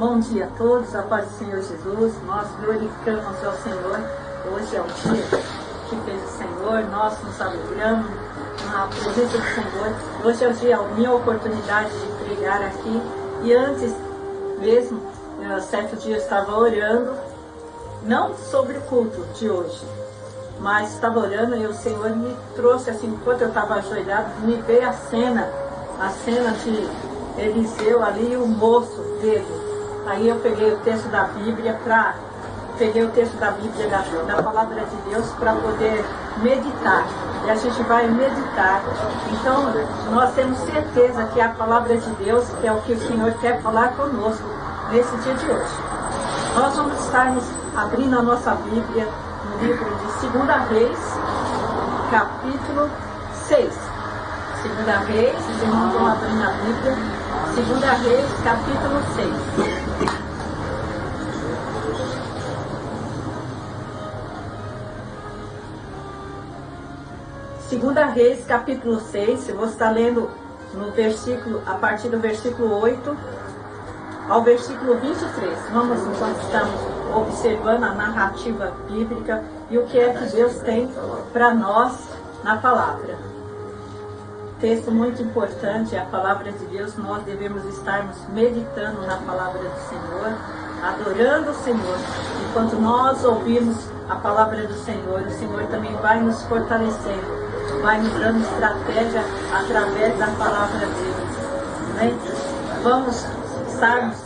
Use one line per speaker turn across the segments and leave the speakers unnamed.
Bom dia a todos, a paz do Senhor Jesus. Nós glorificamos ao Senhor. Hoje é o dia que fez o Senhor, nós nos alegramos na presença do Senhor. Hoje é o dia, a minha oportunidade de pregar aqui. E antes mesmo, certo dia eu estava orando, não sobre o culto de hoje, mas estava orando e o Senhor me trouxe assim, enquanto eu estava ajoelhado, me veio a cena de Eliseu ali e o moço dele. Aí eu peguei o texto da Bíblia da palavra de Deus para poder meditar. E a gente vai meditar. Então, nós temos certeza que a palavra de Deus, que é o que o Senhor quer falar conosco nesse dia de hoje. Nós vamos estar abrindo a nossa Bíblia no livro de 2 Reis, capítulo 6. 2 Reis, os irmãos vão abrir na Bíblia. 2 Reis, capítulo 6. Segunda Reis, capítulo 6, eu vou estar lendo a partir do versículo 8 ao versículo 23. Vamos, enquanto estamos observando a narrativa bíblica e o que é que Deus tem para nós na palavra. Texto muito importante, a palavra de Deus, nós devemos estarmos meditando na palavra do Senhor, adorando o Senhor. Enquanto nós ouvimos a palavra do Senhor, o Senhor também vai nos fortalecendo, vai nos dando estratégia através da palavra dele. Amém? Vamos estarmos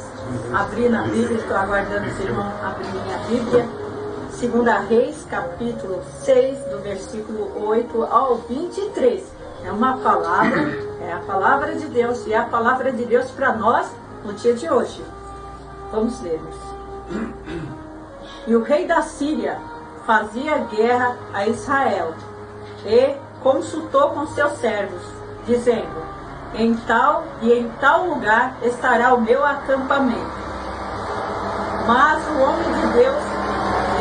abrindo a Bíblia, estou aguardando os irmãos abrirem a Bíblia. 2 Reis, capítulo 6, do versículo 8 ao 23. É uma palavra, é a palavra de Deus, e é a palavra de Deus para nós no dia de hoje. Vamos lermos. E o rei da Síria fazia guerra a Israel, e consultou com seus servos, dizendo: em tal e em tal lugar estará o meu acampamento. Mas o homem de Deus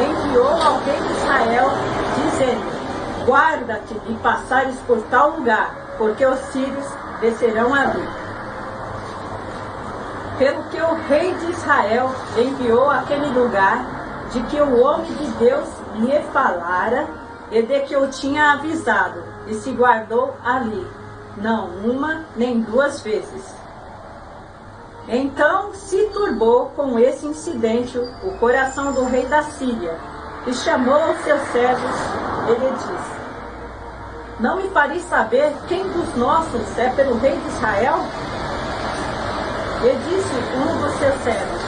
enviou ao rei de Israel, dizendo: guarda-te de passares por tal lugar, porque os sírios descerão ali. Pelo que o rei de Israel enviou àquele lugar, de que o homem de Deus lhe falara, e de que eu tinha avisado, e se guardou ali, não uma nem duas vezes. Então se turbou com esse incidente o coração do rei da Síria, e chamou os seus servos, ele disse: não me fareis saber quem dos nossos é pelo rei de Israel? E disse um dos seus servos: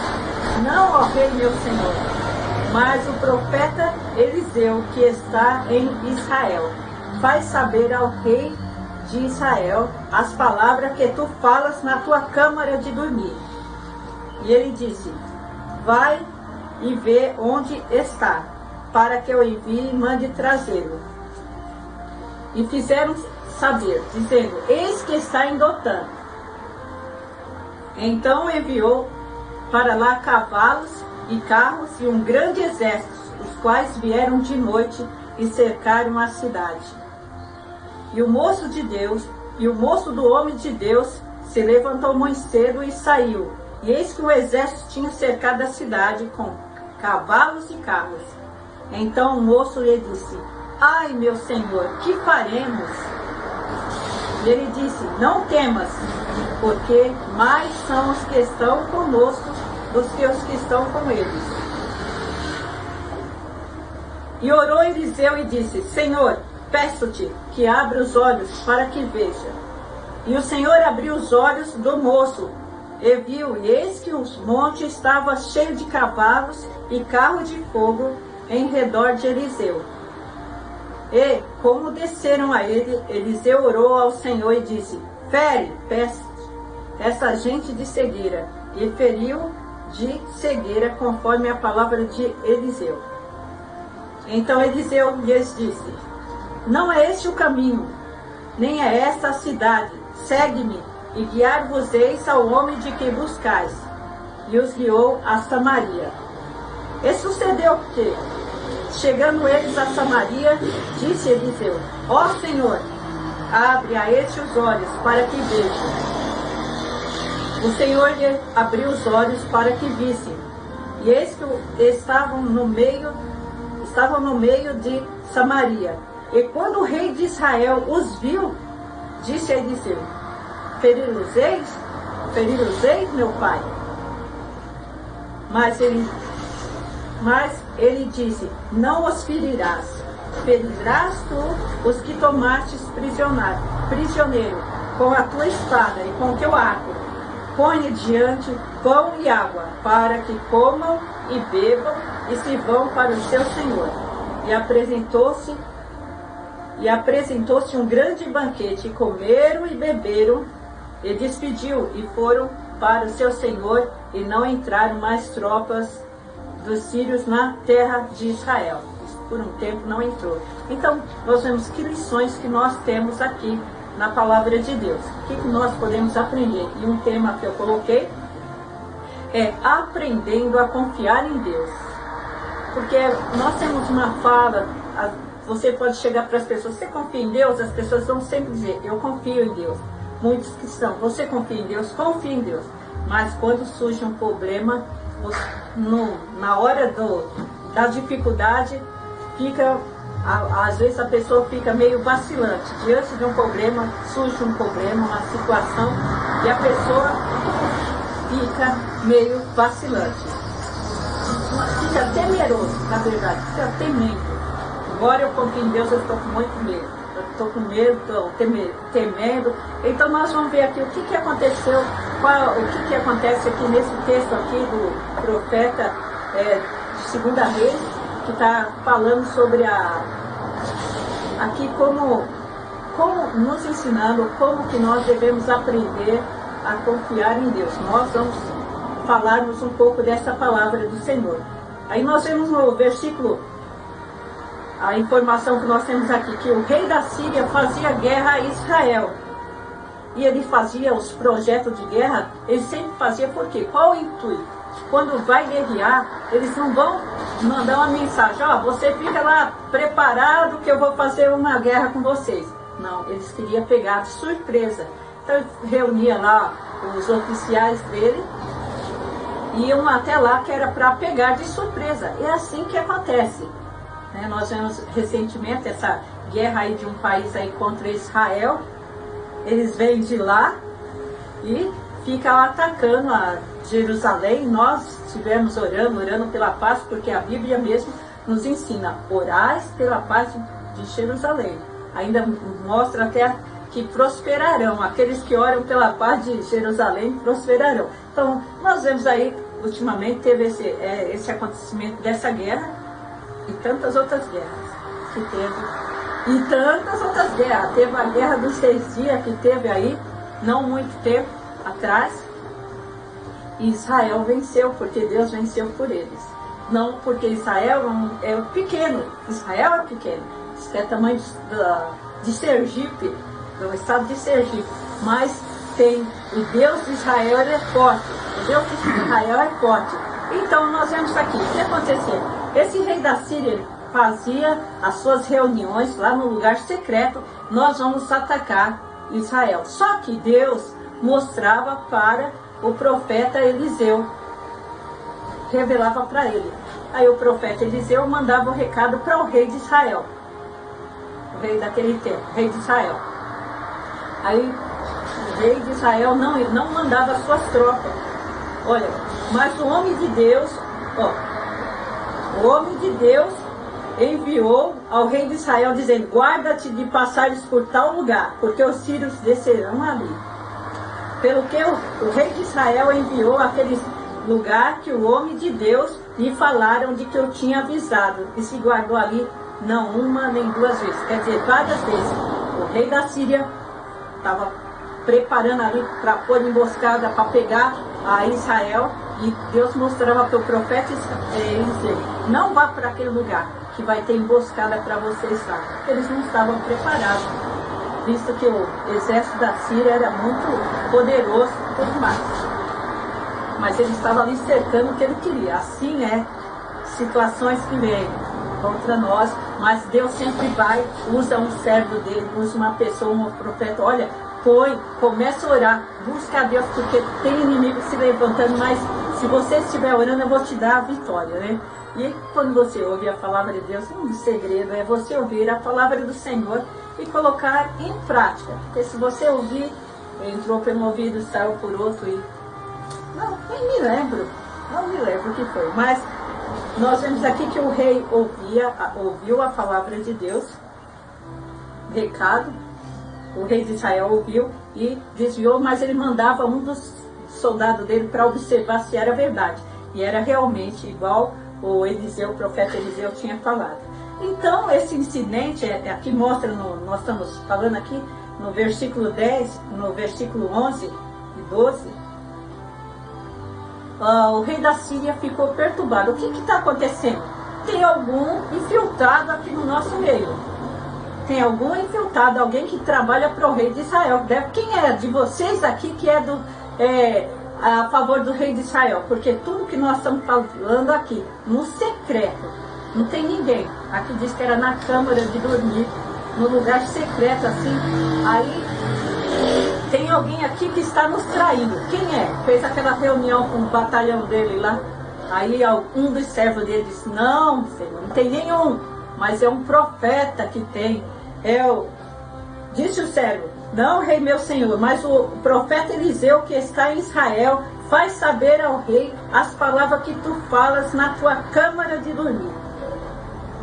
não, ó rei meu senhor, mas o profeta Eliseu, que está em Israel, faz saber ao rei de Israel as palavras que tu falas na tua câmara de dormir. E ele disse: vai e vê onde está, para que eu envie e mande trazê-lo. E fizeram saber, dizendo: eis que está em Dotã. Então enviou para lá cavalos e carros e um grande exército, os quais vieram de noite e cercaram a cidade. E o moço do homem de Deus se levantou muito cedo e saiu. E eis que o exército tinha cercado a cidade com cavalos e carros. Então o moço lhe disse: ai, meu senhor, que faremos? E ele disse: não temas, porque mais são os que estão conosco dos que os que estão com eles. E orou Eliseu e disse: Senhor, peço-te que abra os olhos para que veja. E o Senhor abriu os olhos do moço, e viu, e eis que os montes estavam cheios de cavalos e carros de fogo em redor de Eliseu. E, como desceram a ele, Eliseu orou ao Senhor e disse: fere, essa gente de cegueira. E feriu de cegueira, conforme a palavra de Eliseu. Então Eliseu lhes disse: não é este o caminho, nem é esta a cidade. Segue-me, e guiar-vos-eis ao homem de quem buscais. E os guiou a Samaria. E sucedeu que, chegando eles a Samaria, disse Eliseu: ó Senhor, abre a este os olhos, para que vejam. O Senhor lhe abriu os olhos para que visse, e eis que estavam no meio de Samaria. E quando o rei de Israel os viu, disse a Eliseu: Feri-los-eis, meu pai? Mas ele disse: não os ferirás. Ferirás tu os que tomastes prisioneiro, com a tua espada e com o teu arco. Põe diante pão e água, para que comam e bebam e se vão para o seu senhor. E apresentou-se um grande banquete, e comeram e beberam, e despediu, e foram para o seu senhor, e não entraram mais tropas dos sírios na terra de Israel. Por um tempo não entrou. Então, nós vemos que lições que nós temos aqui na palavra de Deus. O que nós podemos aprender? E um tema que eu coloquei é aprendendo a confiar em Deus. Porque nós temos uma fala, você pode chegar para as pessoas: você confia em Deus? As pessoas vão sempre dizer: eu confio em Deus. Muitos que são: você confia em Deus? Confia em Deus. Mas quando surge um problema, na hora da dificuldade, às vezes a pessoa fica meio vacilante. Diante de um problema, surge um problema, uma situação, e a pessoa fica meio vacilante. Fica temeroso, na verdade, fica temendo. Agora eu confio em Deus, eu estou com muito medo. Eu estou com medo, estou temendo. Então nós vamos ver aqui o que aconteceu, o que acontece aqui nesse texto aqui do profeta de 2 Reis, que está falando sobre aqui como nos ensinando como que nós devemos aprender a confiar em Deus. Nós vamos falarmos um pouco dessa palavra do Senhor. Aí nós vemos no versículo, a informação que nós temos aqui, que o rei da Síria fazia guerra a Israel. E ele fazia os projetos de guerra, ele sempre fazia por quê? Qual o intuito? Quando vai guerrear, eles não vão mandar uma mensagem: ó, você fica lá preparado que eu vou fazer uma guerra com vocês. Não, eles queriam pegar de surpresa. Então ele reunia lá os oficiais dele, iam até lá, que era para pegar de surpresa. É assim que acontece. Nós vemos recentemente essa guerra aí de um país aí contra Israel. Eles vêm de lá e ficam atacando a Jerusalém. Nós estivemos orando pela paz, porque a Bíblia mesmo nos ensina: orais pela paz de Jerusalém. Ainda mostra até que prosperarão. Aqueles que oram pela paz de Jerusalém prosperarão. Então, nós vemos aí, ultimamente teve esse acontecimento dessa guerra, e tantas outras guerras que teve. E tantas outras guerras. Teve a guerra dos 6 dias, que teve aí, não muito tempo atrás. E Israel venceu, porque Deus venceu por eles. Não porque Israel é pequeno. Israel é pequeno. Isso é tamanho de Sergipe, do estado de Sergipe. Mas o Deus de Israel é forte. O Deus de Israel é forte. Então nós vemos aqui, o que aconteceu? Esse rei da Síria fazia as suas reuniões lá no lugar secreto: nós vamos atacar Israel. Só que Deus mostrava para o profeta Eliseu, revelava para ele. Aí o profeta Eliseu mandava o recado para o rei de Israel, o rei daquele tempo, o rei de Israel. Aí o rei de Israel não mandava as suas tropas. Olha, mas o homem de Deus, o homem de Deus enviou ao rei de Israel, dizendo: guarda-te de passares por tal lugar, porque os sírios descerão ali. Pelo que o rei de Israel enviou aquele lugar que o homem de Deus lhe falaram de que eu tinha avisado, e se guardou ali não uma nem 2 vezes, quer dizer, várias vezes. O rei da Síria estava preparando ali para pôr emboscada para pegar a Israel, e Deus mostrava para o profeta Eliseu: não vá para aquele lugar que vai ter emboscada para vocês lá, porque eles não estavam preparados, visto que o exército da Síria era muito poderoso e tudo mais. Mas ele estava ali cercando o que ele queria. Assim situações que vêm contra nós, mas Deus sempre usa um servo dele, usa uma pessoa, um profeta. Olha, começa a orar, busca a Deus, porque tem inimigo se levantando, mas se você estiver orando, eu vou te dar a vitória, né? E quando você ouve a palavra de Deus, um segredo é você ouvir a palavra do Senhor e colocar em prática. Porque se você ouvir, entrou por um ouvido, saiu por outro e... Não, nem me lembro. Não me lembro o que foi. Mas nós vemos aqui que o rei ouviu a palavra de Deus, recado, o rei de Israel ouviu e desviou, mas ele mandava um dos soldados dele para observar se era verdade. E era realmente igual o Eliseu, o profeta Eliseu tinha falado. Então, esse incidente, aqui mostra, nós estamos falando aqui no versículo 10, no versículo 11 e 12, o rei da Síria ficou perturbado. O que está acontecendo? Tem algum infiltrado aqui no nosso meio. Tem algum infiltrado, alguém que trabalha para o rei de Israel. Quem é de vocês aqui que é a favor do rei de Israel? Porque tudo que nós estamos falando aqui, no secreto, não tem ninguém. Aqui diz que era na câmara de dormir, no lugar secreto assim. Aí tem alguém aqui que está nos traindo. Quem é? Fez aquela reunião com o batalhão dele lá. Aí um dos servos dele disse: não, Senhor, não tem nenhum, mas é um profeta que tem. Disse o servo: não, rei meu senhor, mas o profeta Eliseu que está em Israel faz saber ao rei as palavras que tu falas na tua câmara de dormir.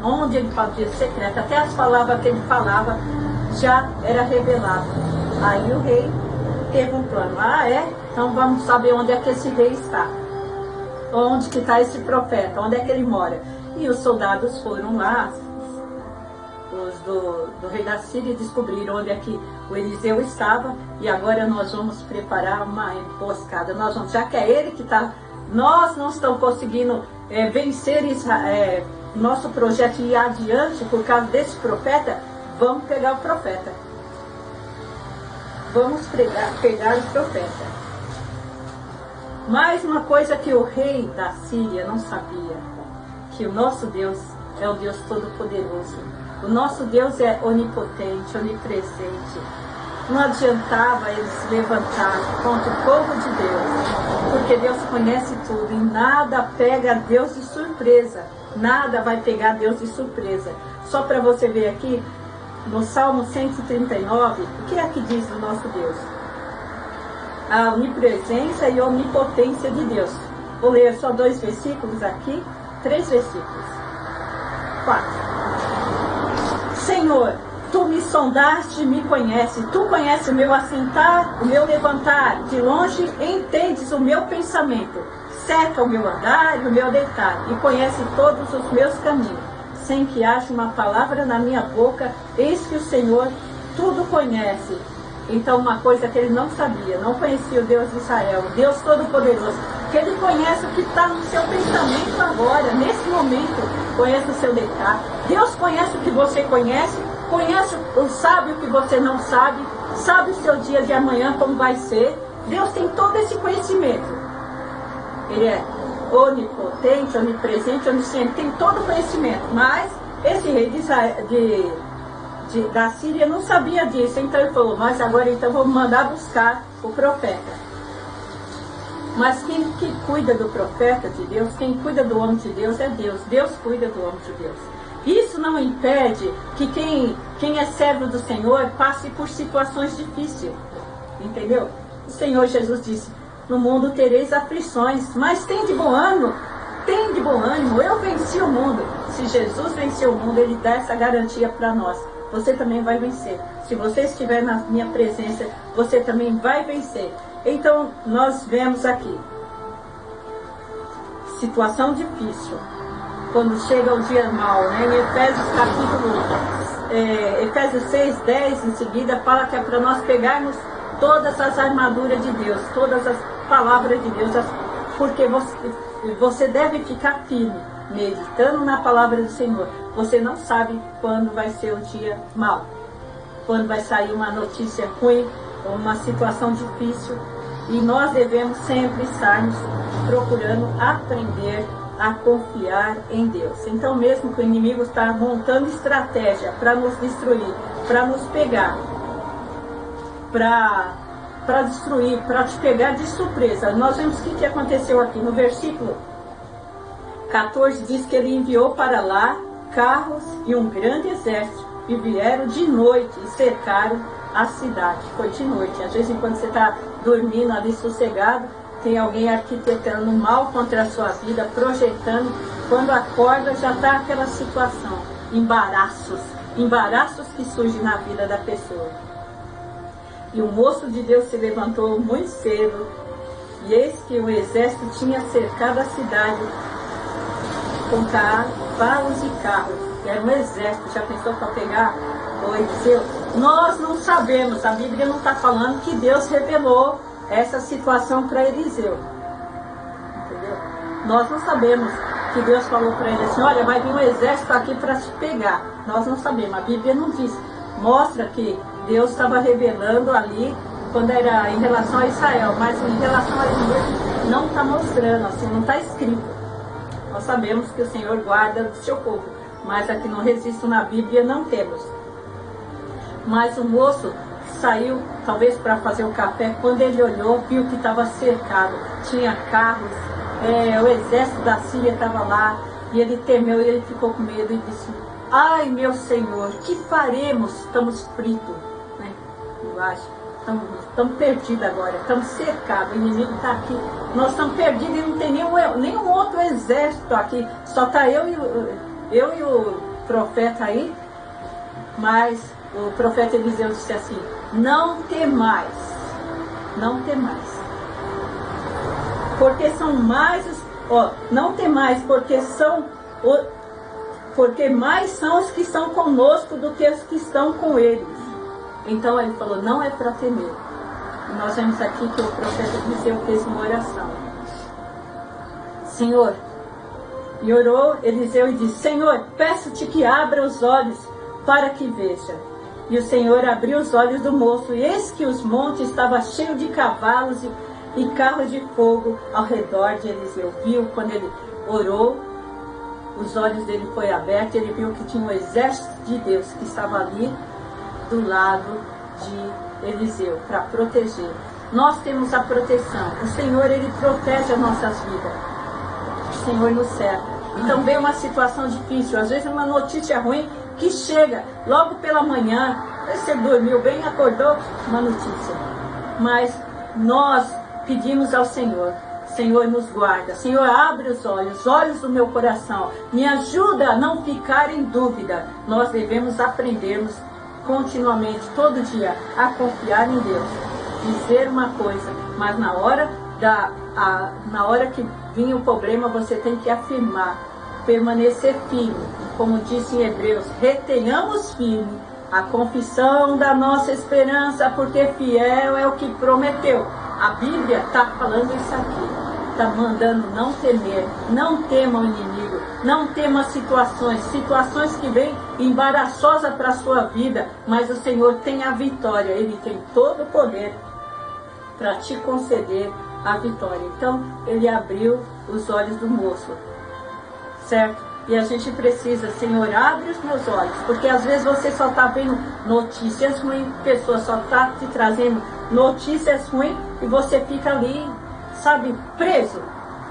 Onde ele fazia secreto, até as palavras que ele falava já era revelado. Aí o rei teve um plano. Então vamos saber onde é que esse rei está. Onde que está esse profeta, onde é que ele mora. E os soldados foram lá, os do rei da Síria, descobriram onde é que o Eliseu estava. E agora nós vamos preparar uma emboscada. Já que é ele que está, nós não estamos conseguindo vencer nosso projeto e ir adiante por causa desse profeta. Vamos pegar o profeta. Vamos pegar o profeta. Mais uma coisa que o rei da Síria não sabia, que o nosso Deus é o Deus Todo-Poderoso. O nosso Deus é onipotente, onipresente. Não adiantava ele se levantar contra o povo de Deus, porque Deus conhece tudo e nada pega Deus de surpresa. Nada vai pegar Deus de surpresa. Só para você ver aqui, no Salmo 139, o que é que diz do nosso Deus? A onipresença e a onipotência de Deus. Vou ler só 2 versículos aqui, 3 versículos. 4. Senhor, tu me sondaste e me conheces. Tu conheces o meu assentar, o meu levantar. De longe entendes o meu pensamento. Cerca o meu andar e o meu deitar. E conhece todos os meus caminhos. Sem que haja uma palavra na minha boca, eis que o Senhor tudo conhece. Então, uma coisa que ele não sabia, não conhecia o Deus de Israel, o Deus Todo-Poderoso, que ele conhece o que está no seu pensamento agora, nesse momento, conhece o seu deitar. Deus conhece o que você conhece, sabe o que você não sabe, sabe o seu dia de amanhã como vai ser. Deus tem todo esse conhecimento. Ele é onipotente, onipresente, onisciente, tem todo o conhecimento, mas esse rei da Síria não sabia disso, então ele falou: mas agora então vamos mandar buscar o profeta. Mas quem que cuida do profeta de Deus, quem cuida do homem de Deus é Deus. Deus cuida do homem de Deus. Isso não impede que quem é servo do Senhor passe por situações difíceis, entendeu? O Senhor Jesus disse: no mundo tereis aflições, mas tem de bom ânimo, eu venci o mundo. Se Jesus venceu o mundo, ele dá essa garantia para nós. Você também vai vencer. Se você estiver na minha presença, você também vai vencer. Então, nós vemos aqui, situação difícil, quando chega o dia mau, né? Em Efésios 6, 10, em seguida, fala que é para nós pegarmos todas as armaduras de Deus, todas as palavras de Deus, porque você deve ficar firme, meditando na palavra do Senhor. Você não sabe quando vai ser o dia mau, quando vai sair uma notícia ruim, uma situação difícil, e nós devemos sempre estarmos procurando aprender a confiar em Deus. Então, mesmo que o inimigo está montando estratégia para nos destruir, para nos pegar, para destruir, para te pegar de surpresa. Nós vemos o que aconteceu aqui no versículo 14, diz que ele enviou para lá carros e um grande exército, e vieram de noite e cercaram a cidade. Foi de noite. Às vezes, enquanto você está dormindo ali sossegado, tem alguém arquitetando mal contra a sua vida, projetando. Quando acorda, já está aquela situação, embaraços que surgem na vida da pessoa. E o moço de Deus se levantou muito cedo, e eis que o exército tinha cercado a cidade com cavalos e carros. Era um exército. Já pensou para pegar o Eliseu? Nós não sabemos, a Bíblia não está falando que Deus revelou essa situação para Eliseu. Entendeu? Nós não sabemos que Deus falou para ele assim: olha, vai vir um exército aqui para te pegar. Nós não sabemos, a Bíblia não diz. Mostra que Deus estava revelando ali quando era em relação a Israel, mas em relação a Eliseu não está mostrando, assim, não está escrito. Nós sabemos que o Senhor guarda do seu povo, mas aqui no registro na Bíblia não temos. Mas o moço saiu, talvez para fazer o café, quando ele olhou, viu que estava cercado, tinha carros, o exército da Síria estava lá, e ele temeu e ele ficou com medo e disse: ai meu Senhor, que faremos? Estamos fritos, né? Eu acho. Estamos perdidos agora, estamos cercados, o inimigo está aqui, nós estamos perdidos e não tem nenhum outro exército aqui, só está eu e o profeta aí. Mas o profeta Eliseu disse assim: não temais, porque são mais, não temais, porque mais são os que estão conosco do que os que estão com eles. Então ele falou: não é para temer. E nós vemos aqui que o profeta Eliseu fez uma oração. Senhor, e orou Eliseu e disse: Senhor, peço-te que abra os olhos para que veja. E o Senhor abriu os olhos do moço, e eis que os montes estavam cheios de cavalos e carros de fogo ao redor de Eliseu. Viu, quando ele orou, os olhos dele foi abertos, ele viu que tinha um exército de Deus que estava ali do lado de Eliseu, para proteger. Nós temos a proteção. O Senhor, Ele protege as nossas vidas. O Senhor nos cerca. Então vem uma situação difícil, às vezes uma notícia ruim que chega logo pela manhã, você dormiu bem, acordou, uma notícia. Mas nós pedimos ao Senhor: Senhor, nos guarda. Senhor, abre os olhos do meu coração. Me ajuda a não ficar em dúvida. Nós devemos aprendermos continuamente, todo dia, a confiar em Deus. Dizer uma coisa, mas na hora que vinha o problema, você tem que afirmar, permanecer firme. Como disse em Hebreus: retenhamos firme a confissão da nossa esperança, porque fiel é o que prometeu. A Bíblia está falando isso aqui. Está mandando não temer, não tema o inimigo, não tema situações que vêm embaraçosas para a sua vida, mas o Senhor tem a vitória, Ele tem todo o poder para te conceder a vitória. Então, Ele abriu os olhos do moço, certo? E a gente precisa: Senhor, abre os meus olhos, porque às vezes você só está vendo notícias ruins, a pessoa só está te trazendo notícias ruins e você fica ali, sabe, preso,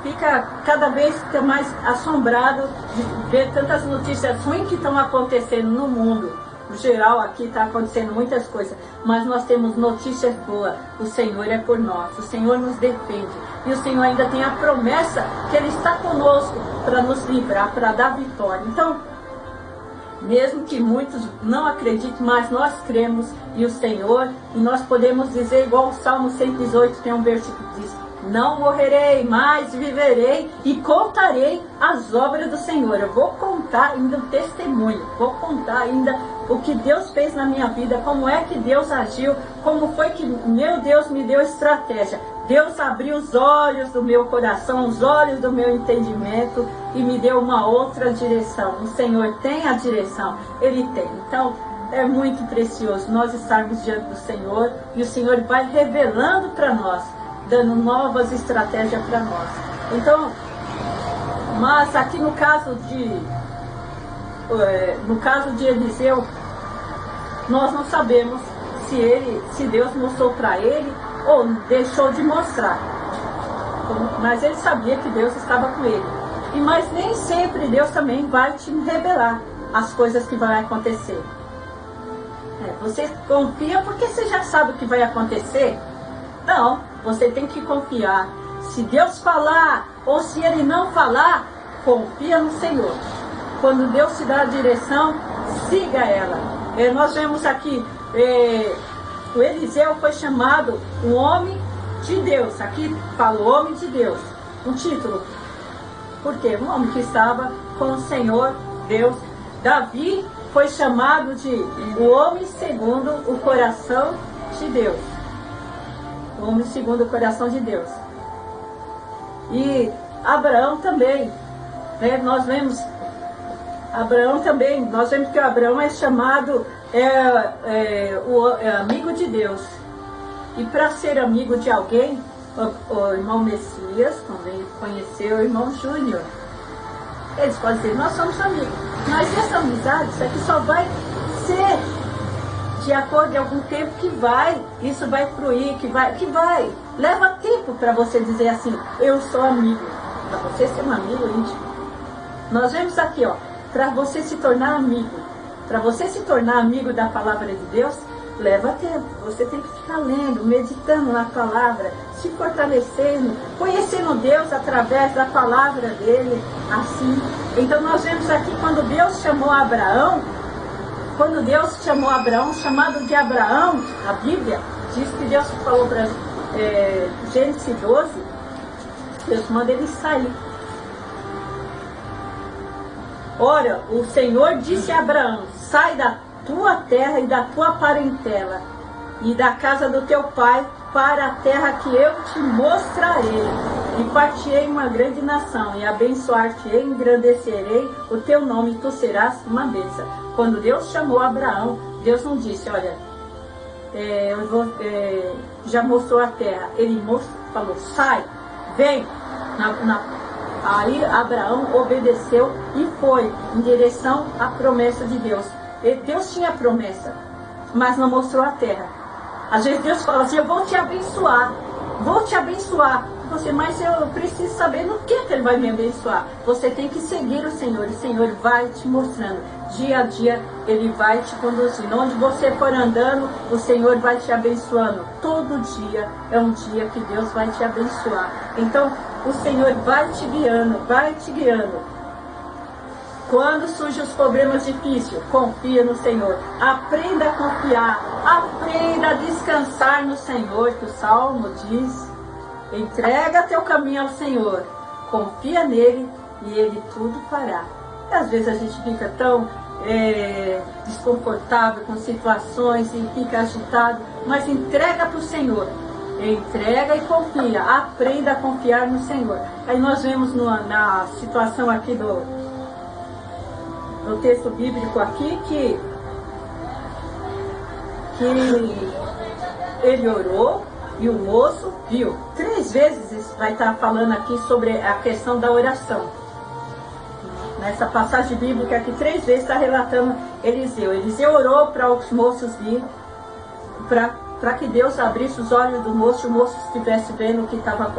fica cada vez mais assombrado de ver tantas notícias ruins que estão acontecendo no mundo. No geral, aqui está acontecendo muitas coisas, mas nós temos notícias boas. O Senhor é por nós, o Senhor nos defende, e o Senhor ainda tem a promessa que Ele está conosco para nos livrar, para dar vitória. Então, mesmo que muitos não acreditem, mas nós cremos e o Senhor, e nós podemos dizer igual o Salmo 118, tem um versículo que diz: não morrerei, mas viverei e contarei as obras do Senhor. Eu vou contar ainda o testemunho, vou contar ainda o que Deus fez na minha vida, como é que Deus agiu, como foi que meu Deus me deu estratégia. Deus abriu os olhos do meu coração, os olhos do meu entendimento e me deu uma outra direção. O Senhor tem a direção, Ele tem. Então, é muito precioso nós estarmos diante do Senhor e o Senhor vai revelando para nós, dando novas estratégias para nós. Então, mas aqui no caso de Eliseu, nós não sabemos se Deus mostrou para ele ou deixou de mostrar. Mas ele sabia que Deus estava com ele. Mas nem sempre Deus também vai te revelar as coisas que vão acontecer. Você confia porque você já sabe o que vai acontecer? Não, você tem que confiar. Se Deus falar ou se Ele não falar, confia no Senhor. Quando Deus te dá a direção, siga ela. Nós vemos aqui, o Eliseu foi chamado um homem de Deus. Aqui fala o homem de Deus, um título. Por quê? Um homem que estava com o Senhor Deus. Davi foi chamado de o homem segundo o coração de Deus. O homem segundo o coração de Deus. E Abraão também, nós vemos que Abraão é chamado amigo de Deus. E para ser amigo de alguém, o irmão Messias, quando ele conheceu o irmão Júnior, eles podem dizer, nós somos amigos. Mas essa amizade, isso aqui só vai ser de acordo em algum tempo isso vai fluir, que vai. Leva tempo para você dizer assim, eu sou amigo. Para você ser um amigo íntimo. Nós vemos aqui, para você se tornar amigo. Para você se tornar amigo da palavra de Deus, leva tempo. Você tem que ficar lendo, meditando na palavra, se fortalecendo, conhecendo Deus através da palavra dele, assim. Então nós vemos aqui quando Deus chamou Abraão, chamado de Abraão, a Bíblia diz que Deus falou para Gênesis 12, Deus manda ele sair. Ora, o Senhor disse a Abraão, sai da tua terra e da tua parentela e da casa do teu pai para a terra que eu te mostrarei, e partirei uma grande nação, e abençoar-te-ei, engrandecerei o teu nome, e tu serás uma bênção. Quando Deus chamou Abraão, Deus não disse, olha, já mostrou a terra. Ele falou, sai, vem. Aí Abraão obedeceu e foi em direção à promessa de Deus. Deus tinha promessa, mas não mostrou a terra. Às vezes Deus fala assim, eu vou te abençoar. Mas eu preciso saber no que Ele vai me abençoar. Você tem que seguir o Senhor, e o Senhor vai te mostrando. Dia a dia Ele vai te conduzindo. Onde você for andando, o Senhor vai te abençoando. Todo dia é um dia que Deus vai te abençoar. Então o Senhor vai te guiando. Quando surgem os problemas difíceis, confia no Senhor. Aprenda a confiar. Aprenda a descansar no Senhor, que o Salmo diz. Entrega teu caminho ao Senhor. Confia nele e Ele tudo fará. E às vezes a gente fica tão desconfortável com situações e fica agitado. Mas entrega para o Senhor. Entrega e confia. Aprenda a confiar no Senhor. Aí nós vemos na situação aqui no texto bíblico aqui que ele orou e o moço viu. 3 vezes vai estar falando aqui sobre a questão da oração. Nessa passagem bíblica aqui, 3 vezes está relatando Eliseu. Eliseu orou para os moços vir, para que Deus abrisse os olhos do moço, e o moço estivesse vendo que estava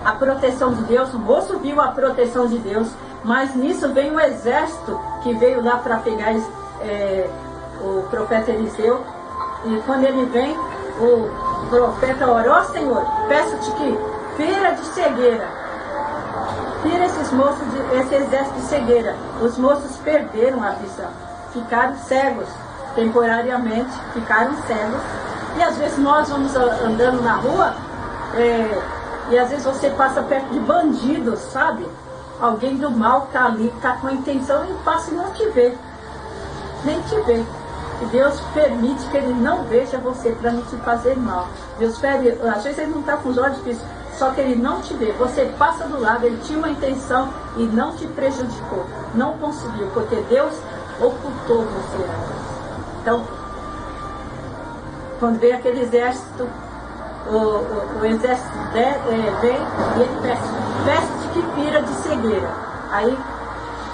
a proteção de Deus. O moço viu a proteção de Deus, mas nisso vem um exército que veio lá para pegar o profeta Eliseu. E quando ele vem, o profeta orou, Senhor, peço-te que fira de cegueira, tira esse exército de cegueira. Os moços perderam a visão, ficaram cegos, temporariamente ficaram cegos. E às vezes nós vamos andando na rua, e às vezes você passa perto de bandidos, sabe? Alguém do mal está ali, está com a intenção e passa e não te vê, nem te vê. E Deus permite que Ele não veja você para não te fazer mal. Deus às vezes Ele não está com os olhos fixos, só que Ele não te vê. Você passa do lado, Ele tinha uma intenção e não te prejudicou. Não conseguiu, porque Deus ocultou você. Então, quando vem aquele exército, o exército vem e ele veste que pira de cegueira. Aí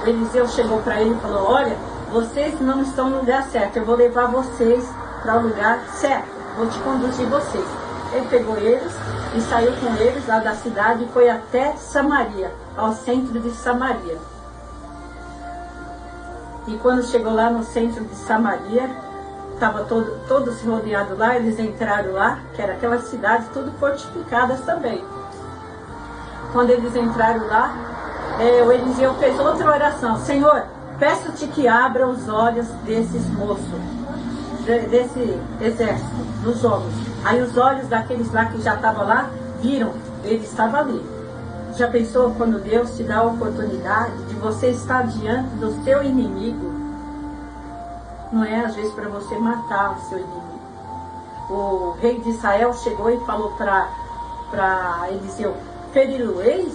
Eliseu chegou para ele e falou, olha, vocês não estão no lugar certo, eu vou levar vocês para o lugar certo, vou te conduzir vocês. Ele pegou eles e saiu com eles lá da cidade e foi até Samaria, ao centro de Samaria. E quando chegou lá no centro de Samaria, estava todos rodeados lá, eles entraram lá, que era aquela cidade, tudo fortificadas também. Quando eles entraram lá, o Eliseu fez outra oração: Senhor, peço-te que abra os olhos desses moços, desse exército, dos homens. Aí os olhos daqueles lá que já estavam lá, viram, ele estava ali. Já pensou quando Deus te dá a oportunidade de você estar diante do seu inimigo? Não é às vezes para você matar o seu inimigo. O rei de Israel chegou e falou para Eliseu: feri-lo-eis?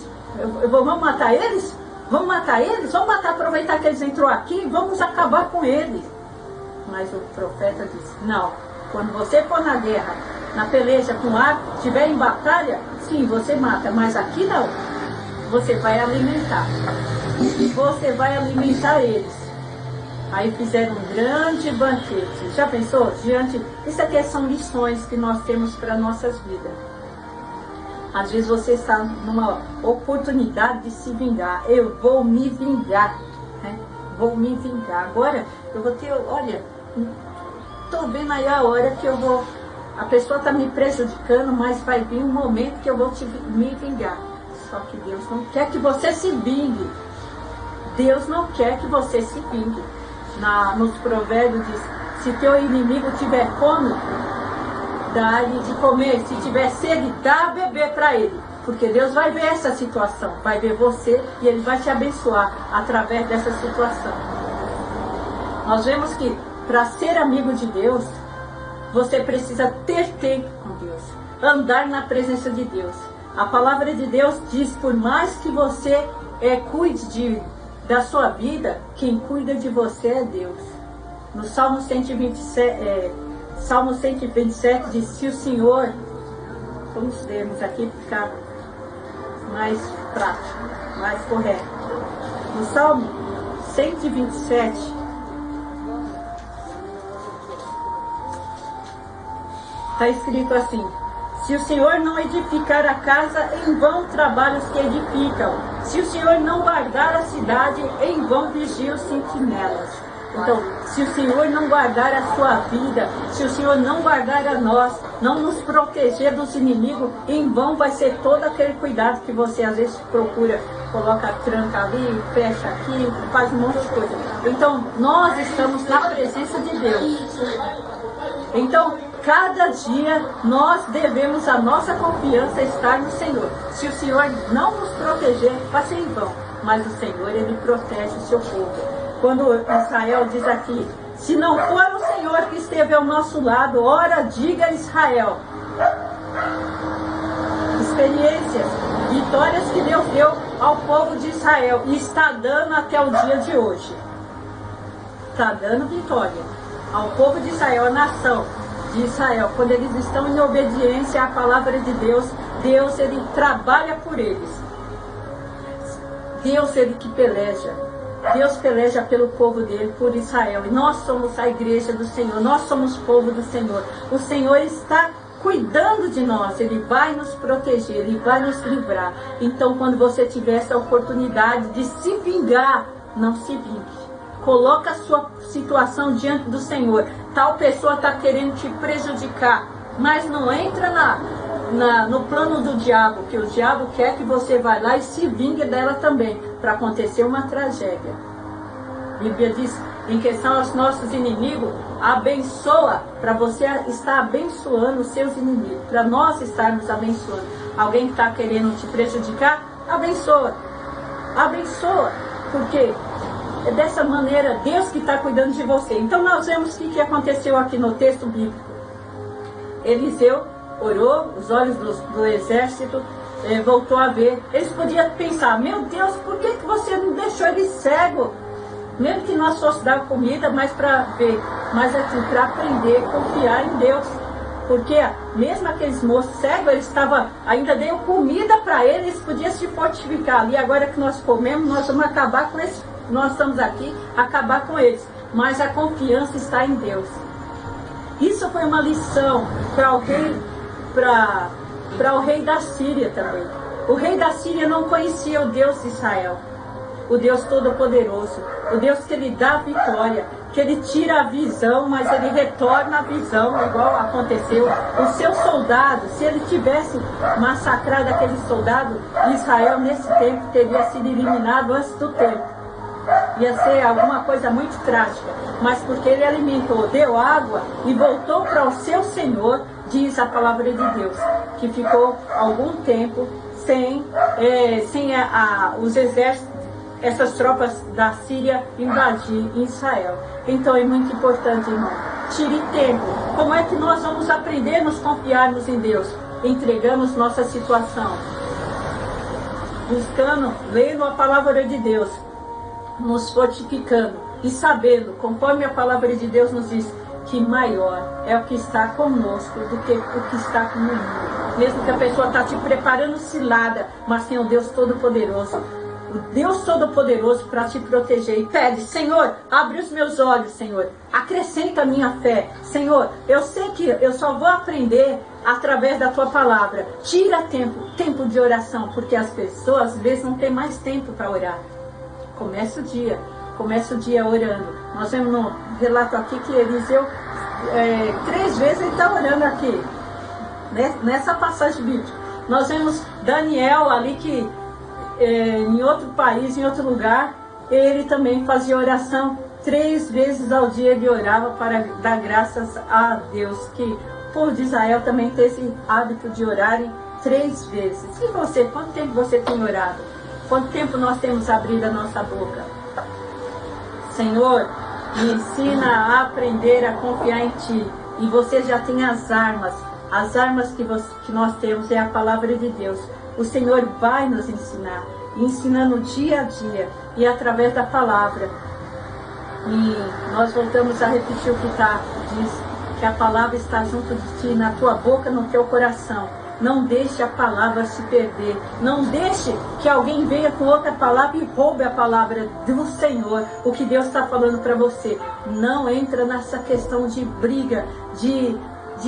Vamos matar eles? Vamos matar eles? Vamos matar, aproveitar que eles entrou aqui? Vamos acabar com eles. Mas o profeta disse: não, quando você for na guerra, na peleja com arco, estiver em batalha, sim, você mata, mas aqui não. Você vai alimentar. Você vai alimentar eles. Aí fizeram um grande banquete. Já pensou? Isso aqui são lições que nós temos para nossas vidas. Às vezes você está numa oportunidade de se vingar. Eu vou me vingar, né? Vou me vingar. Agora eu vou ter, olha, estou vendo aí a hora que eu vou... A pessoa está me prejudicando, mas vai vir um momento que eu vou me vingar. Só que Deus não quer que você se vingue. Deus não quer que você se vingue. Nos provérbios diz: se teu inimigo tiver fome, dá-lhe de comer. Se tiver sede, dá a beber para ele. Porque Deus vai ver essa situação, vai ver você e Ele vai te abençoar através dessa situação. Nós vemos que para ser amigo de Deus, você precisa ter tempo com Deus, andar na presença de Deus. A palavra de Deus diz: por mais que você cuide da sua vida, quem cuida de você é Deus. No Salmo 127 diz: se o Senhor... Vamos lermos aqui para ficar mais prático, mais correto. No Salmo 127, está escrito assim: se o Senhor não edificar a casa, em vão trabalham os que edificam. Se o Senhor não guardar a cidade, em vão vigiam os sentinelas. Então, se o Senhor não guardar a sua vida, se o Senhor não guardar a nós, não nos proteger dos inimigos, em vão vai ser todo aquele cuidado que você às vezes procura, coloca a tranca ali, fecha aqui, faz um monte de coisa. Então, nós estamos na presença de Deus. Então, cada dia nós devemos a nossa confiança estar no Senhor. Se o Senhor não nos proteger, vai ser em vão. Mas o Senhor, Ele protege o seu povo. Quando Israel diz aqui: se não for o Senhor que esteve ao nosso lado, ora diga Israel. Experiências, vitórias que Deus deu ao povo de Israel e está dando até o dia de hoje. Está dando vitória ao povo de Israel, a nação de Israel. Quando eles estão em obediência à palavra de Deus, Deus, Ele trabalha por eles. Deus, Ele que peleja. Deus peleja pelo povo dele, por Israel. E nós somos a igreja do Senhor, nós somos povo do Senhor. O Senhor está cuidando de nós, Ele vai nos proteger, Ele vai nos livrar. Então, quando você tiver essa oportunidade de se vingar, não se vingue. Coloca a sua situação diante do Senhor. Tal pessoa está querendo te prejudicar, mas não entra no plano do diabo, que o diabo quer que você vá lá e se vingue dela também, para acontecer uma tragédia. A Bíblia diz, em questão aos nossos inimigos, abençoa, para você estar abençoando os seus inimigos, para nós estarmos abençoando. Alguém que está querendo te prejudicar, abençoa. Abençoa, porque é dessa maneira Deus que está cuidando de você. Então nós vemos o que aconteceu aqui no texto bíblico. Eliseu orou, os olhos do exército voltou a ver. Eles podiam pensar: meu Deus, por que você não deixou ele cego? Mesmo que nós fosse dar comida, mas para ver, mas assim, para aprender, confiar em Deus. Porque mesmo aqueles moços cegos, eles estavam, ainda deu comida para eles podiam se fortificar ali. Agora que nós comemos, nós vamos acabar com eles. Nós estamos aqui, acabar com eles. Mas a confiança está em Deus. Isso foi uma lição para o rei da Síria também. O rei da Síria não conhecia o Deus de Israel, o Deus Todo-Poderoso, o Deus que ele dá a vitória, que ele tira a visão, mas ele retorna a visão, igual aconteceu. Os seus soldados, se ele tivesse massacrado aquele soldado, Israel nesse tempo teria sido eliminado antes do tempo. Ia ser alguma coisa muito trágica, mas porque ele alimentou, deu água e voltou para o seu Senhor, diz a palavra de Deus, que ficou algum tempo sem os exércitos, essas tropas da Síria invadir Israel. Então é muito importante, irmão, tire tempo. Como é que nós vamos aprender a nos confiarmos em Deus? Entregamos nossa situação, buscando, lendo a palavra de Deus, nos fortificando e sabendo, conforme a palavra de Deus nos diz, que maior é o que está conosco do que o que está com o mundo. Mesmo que a pessoa está te preparando cilada, mas tem o Deus Todo-Poderoso, o Deus Todo-Poderoso para te proteger. E pede: Senhor, abre os meus olhos, Senhor, acrescenta a minha fé. Senhor, eu sei que eu só vou aprender através da tua palavra. Tira tempo de oração, porque as pessoas às vezes não têm mais tempo para orar. Começa o dia orando. Nós vemos no relato aqui que Eliseu 3 vezes ele está orando aqui, nessa passagem bíblica. Nós vemos Daniel ali que em outro país, em outro lugar, ele também fazia oração 3 vezes ao dia. Ele orava para dar graças a Deus, que o povo de Israel também tem esse hábito de orarem 3 vezes. E você, quanto tempo você tem orado? Quanto tempo nós temos abrido a nossa boca? Senhor, me ensina a aprender a confiar em Ti. E você já tem as armas que nós temos é a palavra de Deus. O Senhor vai nos ensinar, ensinando dia a dia e através da palavra. E nós voltamos a repetir o que diz, que a palavra está junto de Ti, na tua boca, no teu coração. Não deixe a palavra se perder. Não deixe que alguém venha com outra palavra e roube a palavra do Senhor. O que Deus está falando para você. Não entra nessa questão de briga, de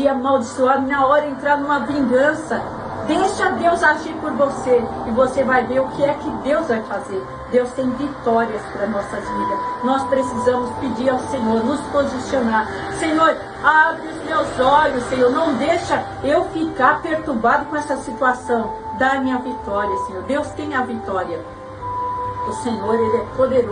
amaldiçoar, na hora de entrar numa vingança. Deixa Deus agir por você e você vai ver o que é que Deus vai fazer. Deus tem vitórias para nossas vidas. Nós precisamos pedir ao Senhor, nos posicionar. Senhor, abre os meus olhos, Senhor. Não deixa eu ficar perturbado com essa situação. Dá-me a vitória, Senhor. Deus tem a vitória. O Senhor, Ele é poderoso.